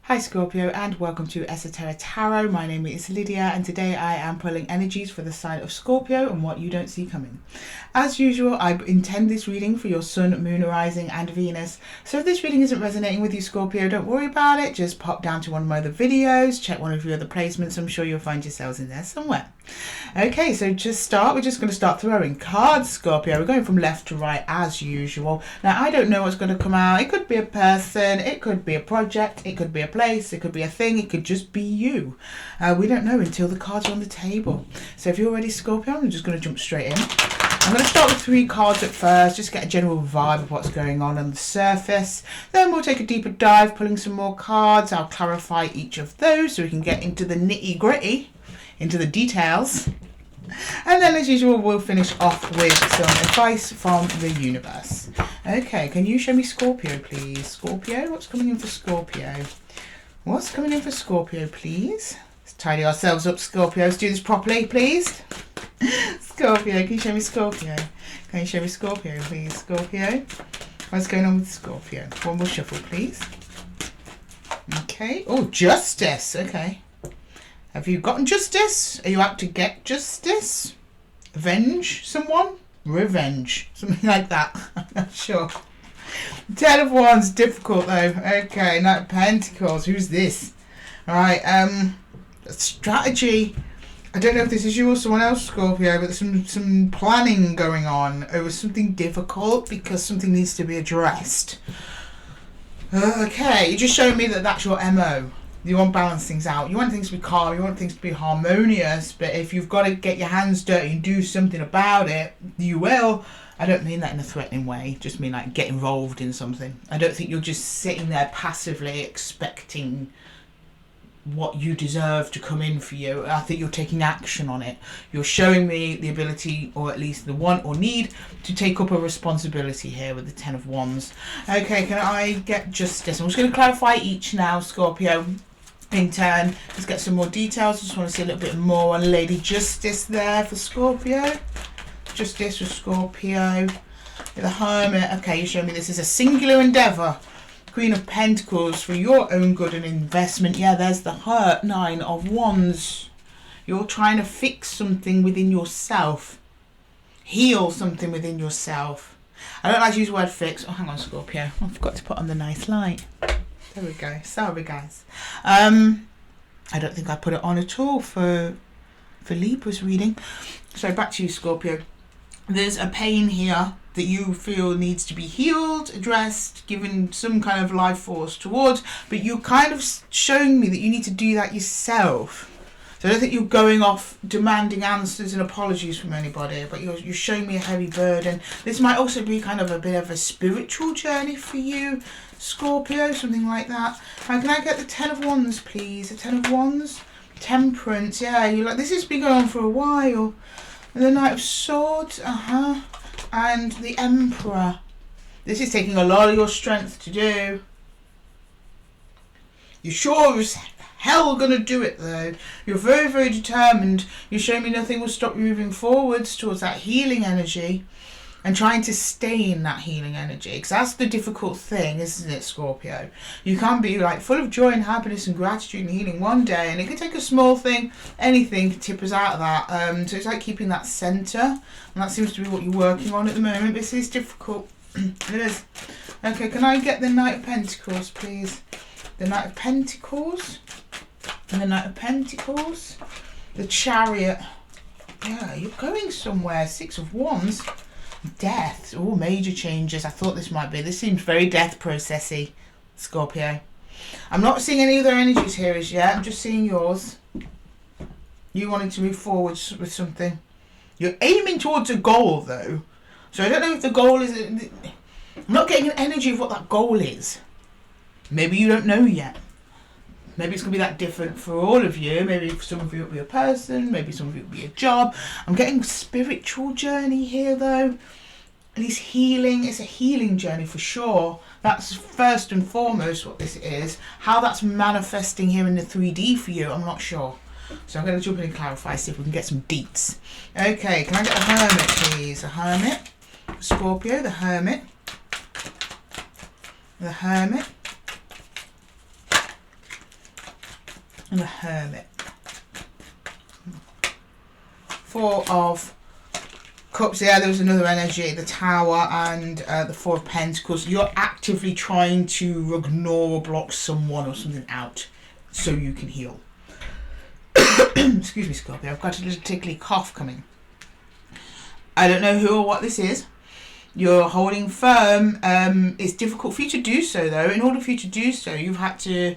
Hi Scorpio, and welcome to Esotera Tarot. My name is Lydia, and today I am pulling energies for the sign of Scorpio and what you don't see coming. As usual, I intend this reading for your Sun, Moon, Rising and Venus. So if this reading isn't resonating with you Scorpio, don't worry about it. Just pop down to one of my other videos, check one of your other placements. I'm sure you'll find yourselves in there somewhere. Okay, so we're just going to start throwing cards, Scorpio. We're going from left to right as usual. Now, I don't know what's going to come out. It could be a person, it could be a project, it could be a place, it could be a thing, it could just be you. We don't know until the cards are on the table. So if you're ready, Scorpio, I'm just going to jump straight in. I'm going to start with 3 cards at first, just get a general vibe of what's going on the surface. Then we'll take a deeper dive, pulling some more cards. I'll clarify each of those so we can get into the nitty gritty, into the details. And then as usual, we'll finish off with some advice from the universe. Okay, can you show me Scorpio, please? Scorpio, what's coming in for Scorpio? What's coming in for Scorpio, please? Let's tidy ourselves up, Scorpio. Let's do this properly, please. Scorpio, can you show me Scorpio? Can you show me Scorpio, please? Scorpio, what's going on with Scorpio? One more shuffle, please. Okay. Oh, justice. Okay. Have you gotten justice? Are you out to get justice? Avenge someone? Revenge. Something like that. I'm not sure. 10 of Wands, difficult though. Okay, Knight of Pentacles. Who's this? Alright, strategy. I don't know if this is you or someone else, Scorpio, but there's some planning going on over something difficult because something needs to be addressed. Okay, you're just showing me that that's your MO. You want to balance things out. You want things to be calm. You want things to be harmonious. But if you've got to get your hands dirty and do something about it, you will. I don't mean that in a threatening way. Just mean like get involved in something. I don't think you're just sitting there passively expecting what you deserve to come in for you. I think you're taking action on it. You're showing me the ability, or at least the want or need, to take up a responsibility here with the 10 of Wands. Okay, can I get justice? I'm just going to clarify each now, Scorpio. In turn, let's get some more details. I just want to see a little bit more on Lady Justice there for Scorpio. Justice for Scorpio. The Hermit. Okay, you show me this is a singular endeavour. Queen of Pentacles for your own good and investment. Yeah, there's the 9 of Wands. You're trying to fix something within yourself. Heal something within yourself. I don't like to use the word fix. Oh, hang on, Scorpio. I forgot to put on the nice light. There we go. Sorry, guys. I don't think I put it on at all for Libra's reading. So back to you, Scorpio. There's a pain here that you feel needs to be healed, addressed, given some kind of life force towards, but you're kind of showing me that you need to do that yourself. So I don't think you're going off demanding answers and apologies from anybody, but you're showing me a heavy burden. This might also be kind of a bit of a spiritual journey for you, Scorpio, something like that. And can I get the 10 of Wands, please? The 10 of Wands? Temperance, yeah, you're like, this has been going on for a while. And the Knight of Swords, and the Emperor. This is taking a lot of your strength to do. You're sure as hell gonna do it though. You're very, very determined. You show me nothing will stop you moving forwards towards that healing energy and trying to stay in that healing energy, because that's the difficult thing, isn't it, Scorpio? You can be like full of joy and happiness and gratitude and healing one day, and it can take a small thing, anything can tip us out of that. So it's like keeping that centre, and that seems to be what you're working on at the moment. This is difficult. It is. Okay, can I get the Knight of Pentacles, please? The Knight of Pentacles and the Knight of Pentacles. The Chariot. Yeah, you're going somewhere. 6 of Wands. Death. Oh, major changes. I thought this might be. This seems very death processy, Scorpio. I'm not seeing any other energies here as yet. I'm just seeing yours. You wanting to move forwards with something. You're aiming towards a goal, though. So I don't know if the goal is... I'm not getting an energy of what that goal is. Maybe you don't know yet. Maybe it's going to be that different for all of you. Maybe for some of you it'll be a person. Maybe some of you it'll be a job. I'm getting spiritual journey here, though. And it's healing. It's a healing journey for sure. That's first and foremost what this is. How that's manifesting here in the 3D for you, I'm not sure. So I'm going to jump in and clarify, see if we can get some deets. Okay, can I get a Hermit, please? A Hermit. Scorpio, the Hermit. The Hermit. and the Hermit. Four of Cups. Yeah, there was another energy, the Tower and the Four of Pentacles. You're actively trying to ignore or block someone or something out so you can heal. Excuse me, Scorpio, I've got a little tickly cough coming. I don't know who or what this is. You're holding firm. It's difficult for you to do so, though. In order for you to do so, you've had to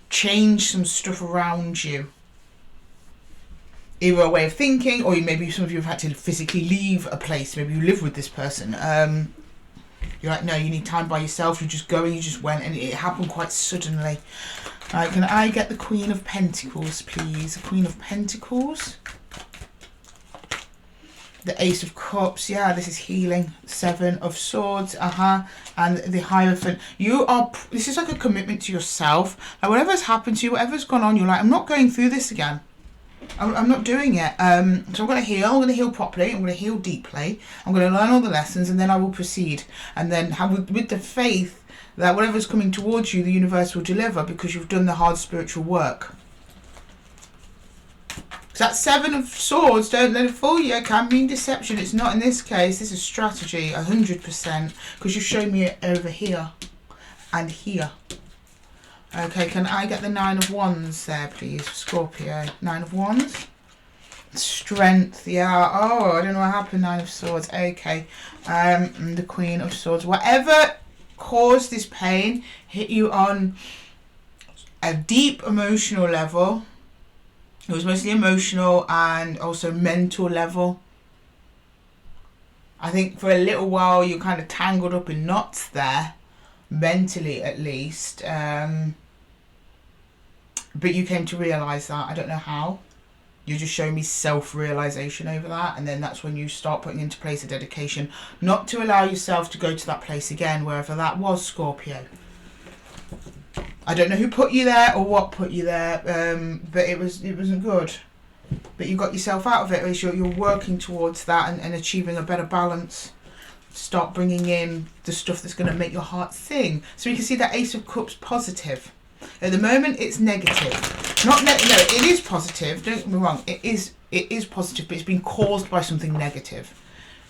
change some stuff around you. Either a way of thinking, or maybe some of you have had to physically leave a place. Maybe you live with this person. You're like, no, you need time by yourself. You're just going, you just went, and it happened quite suddenly. Right, can I get the Queen of Pentacles, please? The Queen of Pentacles. The Ace of Cups. Yeah, this is healing. Seven of Swords. And the Hierophant. You are, this is like a commitment to yourself. Like whatever's happened to you, whatever's gone on, you're like, I'm not going through this again. I'm not doing it. So I'm going to heal. I'm going to heal properly. I'm going to heal deeply. I'm going to learn all the lessons, and then I will proceed. And then have with the faith that whatever's coming towards you, the universe will deliver because you've done the hard spiritual work. So that Seven of Swords, don't let it fool you. It can mean deception. It's not in this case. This is strategy, 100%, because you showed me it over here and here. Okay, can I get the Nine of Wands there, please, Scorpio? Nine of Wands. Strength, yeah. Oh, I don't know what happened. Nine of Swords. Okay. The Queen of Swords. Whatever caused this pain hit you on a deep emotional level. It was mostly emotional and also mental level. I think for a little while you're kind of tangled up in knots there. Mentally at least, but you came to realise that. I don't know how. You just show me self-realisation over that, and then that's when you start putting into place a dedication not to allow yourself to go to that place again, wherever that was, Scorpio. I don't know who put you there or what put you there, but it wasn't good. But you got yourself out of it, as you're working towards that and achieving a better balance. Start bringing in the stuff that's going to make your heart sing. So we can see that Ace of Cups positive. At the moment, it's negative. No, it is positive. Don't get me wrong. It is positive, but it's been caused by something negative.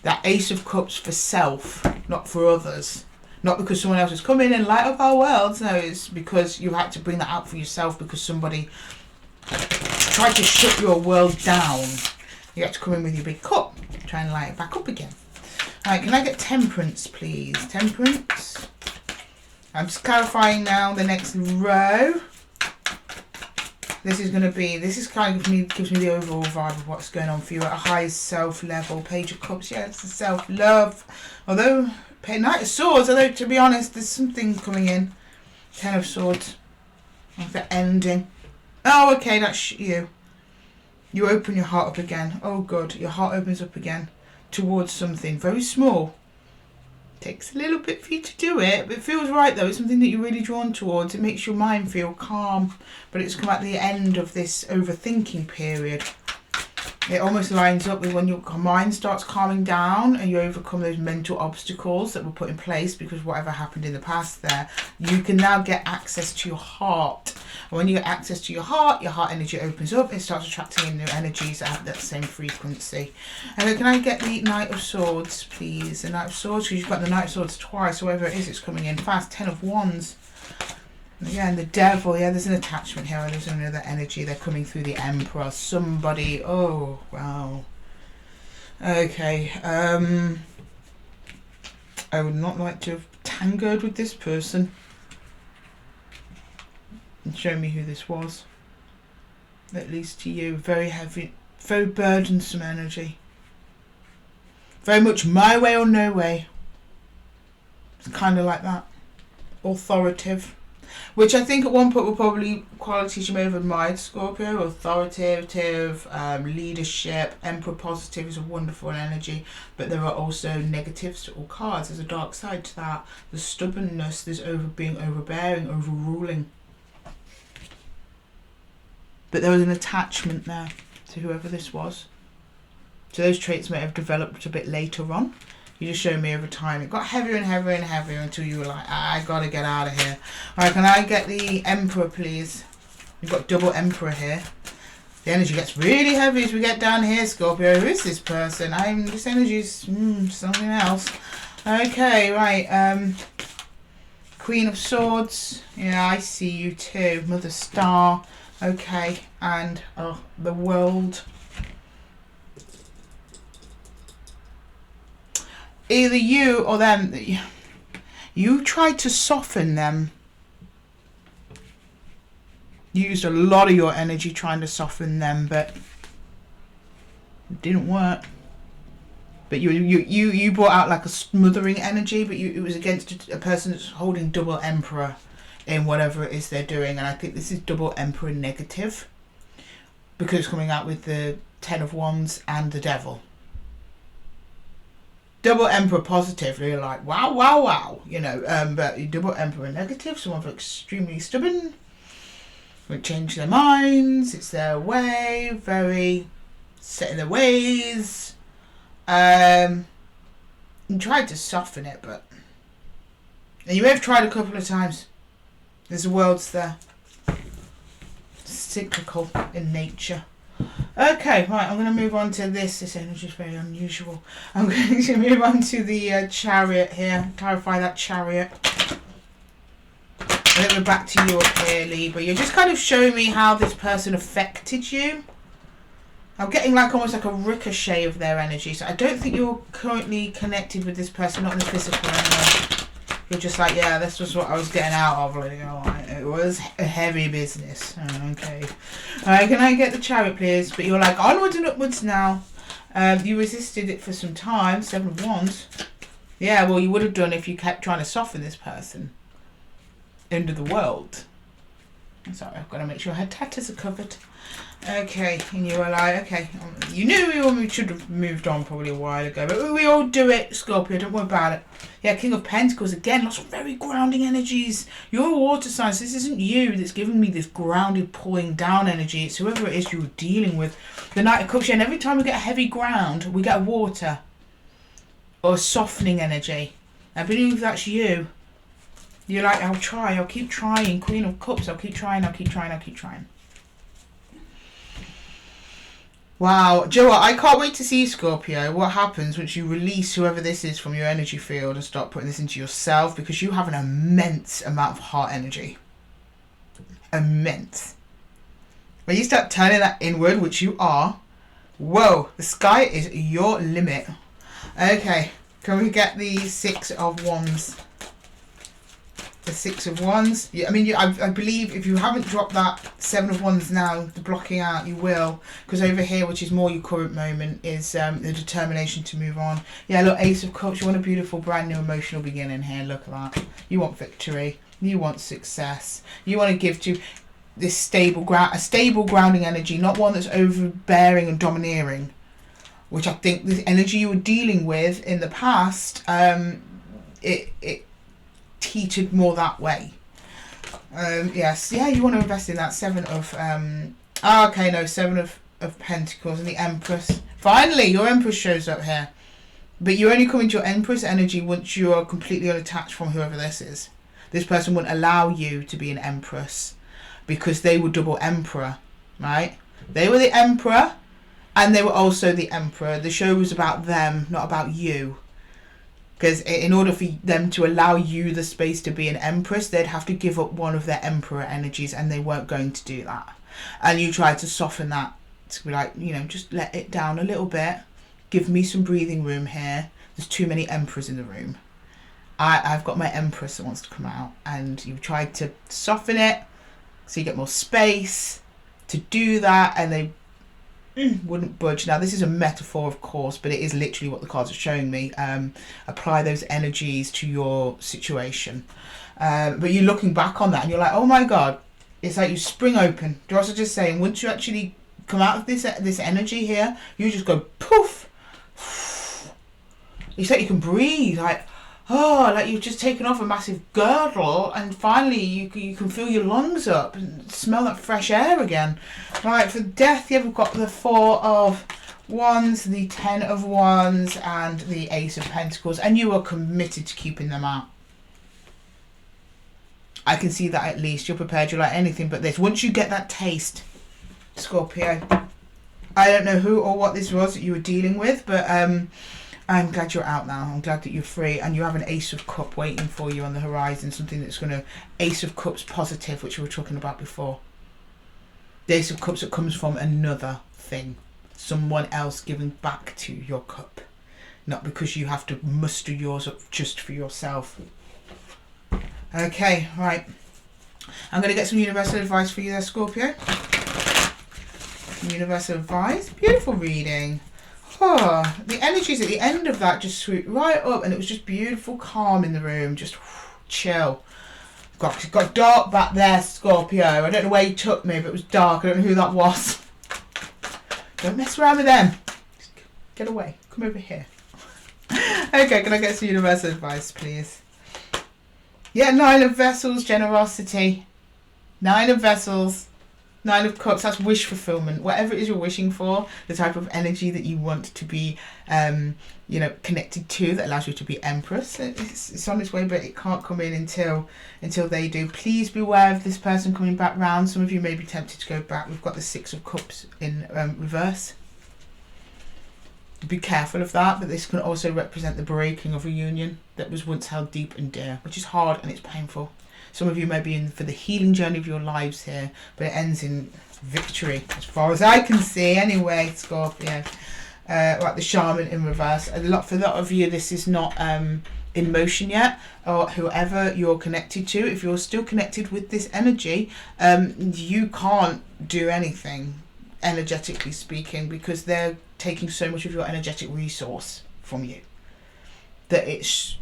That Ace of Cups for self, not for others. Not because someone else has come in and light up our worlds. No, it's because you had to bring that out for yourself because somebody tried to shut your world down. You have to come in with your big cup, try and light it back up again. Alright, can I get Temperance, please? Temperance. I'm just clarifying now the next row. This is kind of gives me the overall vibe of what's going on for you at a high self level. Page of Cups, yeah, it's the self-love. Although, Knight of Swords, although to be honest, there's something coming in. Ten of Swords. Like the ending. Oh, okay, that's you. You open your heart up again. Oh, good. Your heart opens up again towards something very small. Takes a little bit for you to do it, but it feels right though. It's something that you're really drawn towards. It makes your mind feel calm, but it's come at the end of this overthinking period. It almost lines up with when your mind starts calming down and you overcome those mental obstacles that were put in place because whatever happened in the past there. You can now get access to your heart. And when you get access to your heart energy opens up. It starts attracting in new energies that have that same frequency. And can I get the Knight of Swords, please? The Knight of Swords, because you've got the Knight of Swords twice. Whatever it is, it's coming in fast. Ten of Wands. Again, the Devil. Yeah, there's an attachment here. There's another energy. They're coming through the Emperor. Somebody. Oh, wow. Okay. I would not like to have tangoed with this person. And show me who this was. At least to you. Very heavy. Very burdensome energy. Very much my way or no way. It's kind of like that. Authoritative. Which I think at one point were probably qualities you may have admired, Scorpio. Authoritative, leadership, Emperor positive is a wonderful energy. But there are also negatives to all cards. There's a dark side to that. There's stubbornness, there's being overbearing, overruling. But there was an attachment there to whoever this was. So those traits may have developed a bit later on. You just showed me over time. It got heavier and heavier and heavier until you were like, I gotta get out of here. Alright, can I get the Emperor, please? You've got double Emperor here. The energy gets really heavy as we get down here, Scorpio. Who is this person? This energy's something else. Okay, right. Queen of Swords. Yeah, I see you too. Mother Star. Okay, and the World. Either you or them. You tried to soften them. You used a lot of your energy trying to soften them, but it didn't work. But you brought out like a smothering energy, but it was against a person that's holding double Emperor in whatever it is they're doing. And I think this is double Emperor negative, because it's coming out with the Ten of Wands and the Devil. Double Emperor positive, you're like, wow, wow, wow, you know. But double Emperor negative, someone's extremely stubborn, won't change their minds, it's their way, very set in their ways. You tried to soften it, but and you may have tried a couple of times. There's the World's there, cyclical in nature. Okay, right, I'm going to move on to this. This energy is very unusual. I'm going to move on to the Chariot here. Clarify that Chariot. And then we're back to you up here, Libra. You're just kind of showing me how this person affected you. I'm getting like almost like a ricochet of their energy. So I don't think you're currently connected with this person, not in the physical anyway. You're just like, yeah, this was what I was getting out of. Like, it was a heavy business. Okay. Alright, can I get the Chariot, please? But you're like, onwards and upwards now. You resisted it for some time. 7 of Wands. Yeah, well, you would have done if you kept trying to soften this person. End of the world. Sorry, I've got to make sure her tatters are covered. Okay, and you were like, okay, you knew we should have moved on probably a while ago, but we all do it, Scorpio, don't worry about it. Yeah, King of Pentacles, again, lots of very grounding energies. You're a water sign, so this isn't you that's giving me this grounded, pulling down energy. It's whoever it is you're dealing with. The Knight of Cups, and every time we get a heavy ground, we get a water or a softening energy. I believe that's you. You're like, I'll try, I'll keep trying. Queen of Cups, I'll keep trying, I'll keep trying, I'll keep trying. Wow, Joe, I can't wait to see, Scorpio, what happens once you release whoever this is from your energy field and start putting this into yourself, because you have an immense amount of heart energy. Immense. When you start turning that inward, which you are, whoa, the sky is your limit. Okay, can we get the 6 of Wands? The 6 of Wands. Yeah, I mean, I believe if you haven't dropped that 7 of Wands now, the blocking out, you will. Because over here, which is more your current moment, is the determination to move on. Yeah, look, Ace of Cups. You want a beautiful, brand new emotional beginning here. Look at that. You want victory. You want success. You want to give to this stable ground, a stable grounding energy, not one that's overbearing and domineering. Which I think the energy you were dealing with in the past, it teetered more that way. Yes, yeah, you want to invest in that 7 of 7 of Pentacles and the Empress. Finally, your Empress shows up here, but you only come into your Empress energy once you are completely unattached from whoever this is. This person wouldn't allow you to be an Empress because they were double Emperor, right? They were the Emperor and they were also the Emperor. The show was about them, not about you. Because in order for them to allow you the space to be an Empress, they'd have to give up one of their Emperor energies, and they weren't going to do that. And you tried to soften that to be like, you know, just let it down a little bit. Give me some breathing room here. There's too many Emperors in the room. I've got my Empress that wants to come out, and you tried to soften it so you get more space to do that, and they wouldn't budge. Now this is a metaphor, of course, but it is literally what the cards are showing me. Apply those energies to your situation, but you're looking back on that and you're like, oh my god, it's like you spring open. You're also just saying, once you actually come out of this energy here, you just go poof. It's like you can breathe, like, oh, like you've just taken off a massive girdle and finally you can fill your lungs up and smell that fresh air again. Right, for Death, yeah, we've got the 4 of Wands, the 10 of Wands and the Ace of Pentacles, and you are committed to keeping them out. I can see that at least. You're prepared. You're like anything but this. Once you get that taste, Scorpio, I don't know who or what this was that you were dealing with, but I'm glad you're out now. I'm glad that you're free, and you have an Ace of Cups waiting for you on the horizon, something that's going to, Ace of Cups positive, which we were talking about before. The Ace of Cups that comes from another thing, someone else giving back to your cup, not because you have to muster yours up just for yourself. Okay, right. I'm going to get some universal advice for you there, Scorpio. Universal advice. Beautiful reading. Oh, the energies at the end of that just swooped right up, and it was just beautiful calm in the room. Just chill. It got dark back there, Scorpio. I don't know where you took me, but it was dark. I don't know who that was. Don't mess around with them. Just get away. Come over here. Okay, can I get some universal advice, please? Yeah, 9 of Vessels, generosity. 9 of Vessels, 9 of Cups, that's wish fulfillment. Whatever it is you're wishing for, the type of energy that you want to be, you know, connected to, that allows you to be Empress. It's on its way, but it can't come in until they do. Please beware of this person coming back round. Some of you may be tempted to go back. We've got the 6 of Cups in reverse. Be careful of that, but this can also represent the breaking of a union that was once held deep and dear, which is hard and it's painful. Some of you may be in for the healing journey of your lives here, but it ends in victory, as far as I can see anyway, Scorpio. Right, the Shaman in reverse. For a lot of you, this is not in motion yet, or whoever you're connected to. If you're still connected with this energy, you can't do anything, energetically speaking, because they're taking so much of your energetic resource from you that it's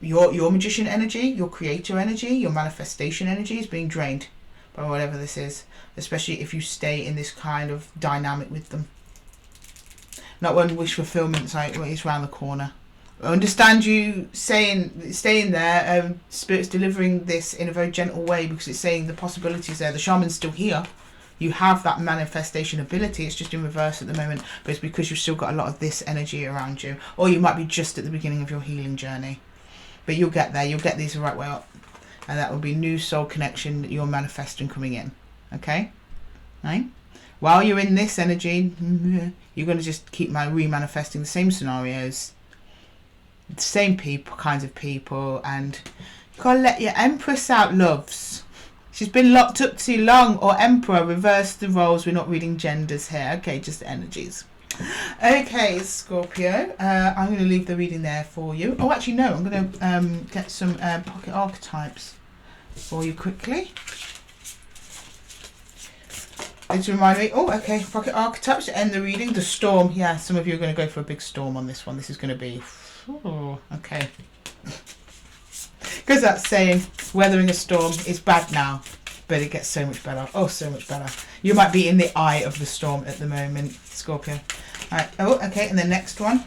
your magician energy, your creator energy, your manifestation energy is being drained by whatever this is, especially if you stay in this kind of dynamic with them. Not when wish fulfillment's like, well, it's around the corner. I understand you staying there. Spirit's delivering this in a very gentle way because it's saying the possibilities there. The shaman's still here. You have that manifestation ability. It's just in reverse at the moment, but it's because you've still got a lot of this energy around you. Or you might be just at the beginning of your healing journey. But you'll get there. You'll get these the right way up. And that will be new soul connection that you're manifesting coming in. Okay? Right? While you're in this energy, you're going to just keep re-manifesting the same scenarios. The same people, kinds of people. And you've got to let your Empress out, loves. She's been locked up too long. Or Emperor, reverse the roles. We're not reading genders here. Okay, just energies. Okay, Scorpio. I'm going to leave the reading there for you. Oh, actually, no. I'm going to get some pocket archetypes for you quickly. It's remind me. Oh, okay. Pocket archetypes to end the reading. The storm. Yeah, some of you are going to go for a big storm on this one. This is going to be... Oh, okay. Because that's saying weathering a storm is bad now, but it gets so much better. Oh, so much better. You might be in the eye of the storm at the moment, Scorpio. All right. Oh, okay. And the next one,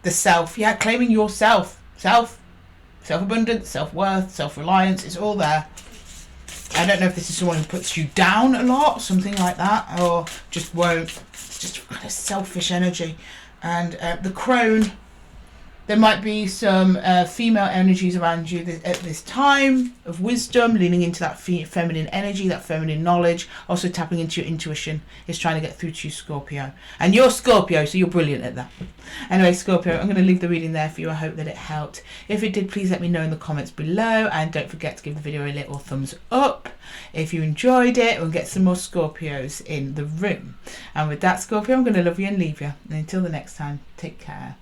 the self. Yeah, claiming yourself. Self-abundance, self-worth, self-reliance. It's all there. I don't know if this is someone who puts you down a lot, something like that, or just won't. It's just kind of selfish energy. And the crone. There might be some female energies around you at this time of wisdom, leaning into that feminine energy, that feminine knowledge, also tapping into your intuition is trying to get through to you, Scorpio. And you're Scorpio, so you're brilliant at that. Anyway, Scorpio, I'm going to leave the reading there for you. I hope that it helped. If it did, please let me know in the comments below. And don't forget to give the video a little thumbs up if you enjoyed it. We'll get some more Scorpios in the room. And with that, Scorpio, I'm going to love you and leave you. And until the next time, take care.